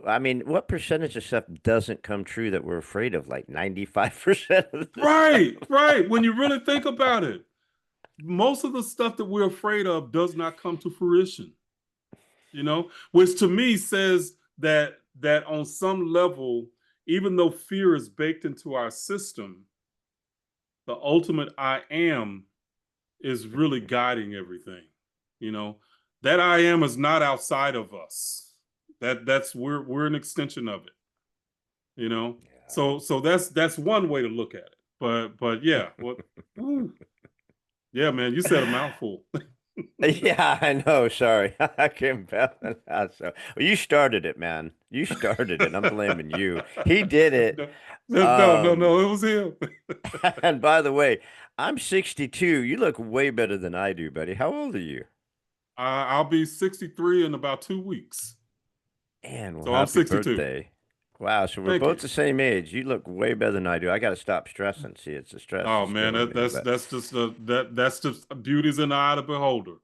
I mean, what percentage of stuff doesn't come true that we're afraid of? Like 95% of the stuff. Right. Right. When you really think about it, most of the stuff that we're afraid of does not come to fruition. Which to me says that on some level, even though fear is baked into our system, the ultimate I am is really guiding everything. You know, that I am is not outside of us. That's we're an extension of it. You know, Yeah. so that's one way to look at it. But yeah, what? Woo, yeah, man, you said a mouthful. Yeah, I know. Sorry. I came back. So, well, you started it, man. You started it. I'm blaming you. He did it. No, no, no, Um, no, it was him. and by the way, I'm 62. You look way better than I do, buddy. How old are you? I'll be 63 in about 2 weeks. Man, well, So I'm happy 62. birthday. Wow, so we're Thank both you. the same age. You look way better than I do. I got to stop stressing. See, it's the stress Oh that's man, killing me. But that's just that's just beauty's in the eye of the beholder.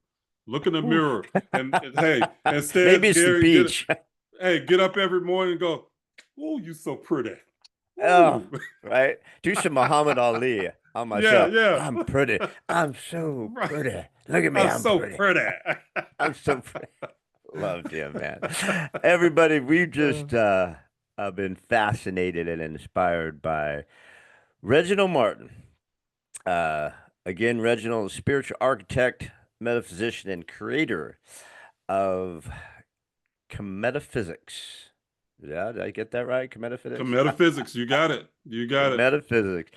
Look in the oof. mirror and hey, Maybe instead, it's the Gary, beach. get up every morning and go, "Oh, you so pretty." Oh, Woo. right. Do some Muhammad Ali on Yeah, myself. yeah. I'm pretty. I'm so Right. pretty. Look at me. I'm I'm so pretty. pretty. I'm so pretty. Loved him, man. Everybody, we've just been fascinated and inspired by Reginald Martin. Uh, again, Reginald is a spiritual architect, metaphysician, and creator of Kametaphysics. Yeah, did I get that right? Kametaphysics? Metaphysics, you got it. You got it. Metaphysics.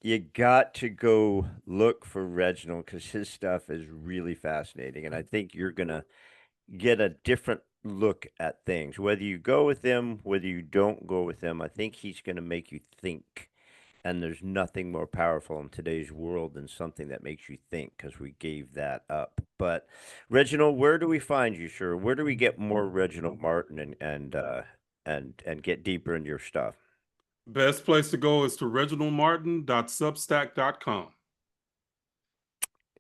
You got to go look for Reginald because his stuff is really fascinating, and I think you're gonna get a different look at things. Whether you go with him, whether you don't go with him, I think he's gonna make you think. And there's nothing more powerful in today's world than something that makes you think because we gave that up. But Reginald, where do we find you, sir? Where do we get more Reginald Martin and get deeper into your stuff? Best place to go is to reginaldmartin.substack.com.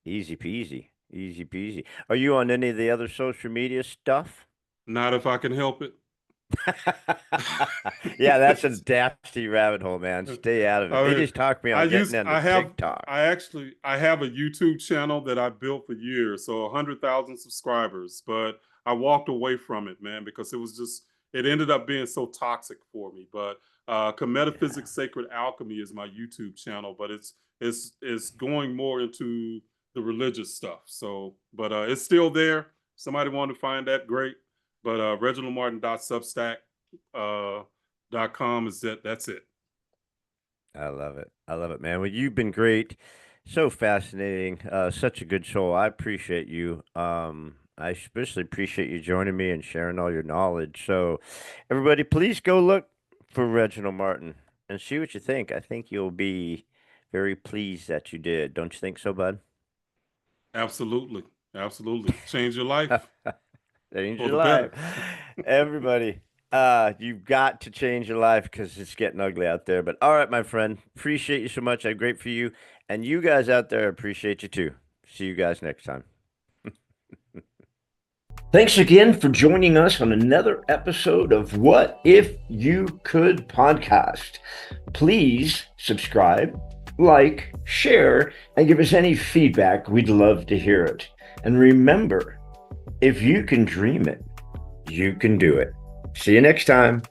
Easy peasy. Easy peasy. Are you on any of the other social media stuff? Not if I can help it. Yeah, that's a nasty rabbit hole, man. Stay out of it. I They mean, just talked me on getting into TikTok. I have a YouTube channel that I built for years, so 100,000 subscribers, but I walked away from it, man, because it ended up being so toxic for me. But Yeah. Kametaphysics Sacred Alchemy is my YouTube channel, but it's going more into the religious stuff. So, but it's still there. Somebody wanted to find that, great. But reginaldmartin.substack .com is it. That's it. I love it. I love it, man. Well, you've been great. So fascinating. Such a good soul. I appreciate you. I especially appreciate you joining me and sharing all your knowledge. So, everybody, please go look for Reginald Martin and see what you think. I think you'll be very pleased that you did. Don't you think so, bud? Absolutely. Absolutely. Change your life Change for your the life. better. Everybody, you've got to change your life because it's getting ugly out there. But all right, my friend, appreciate you so much. I'm great for you. And you guys out there, appreciate you too. See you guys next time. Thanks again for joining us on another episode of What If You Could podcast. Please subscribe, like, share, and give us any feedback. We'd love to hear it. And remember, if you can dream it, you can do it. See you next time.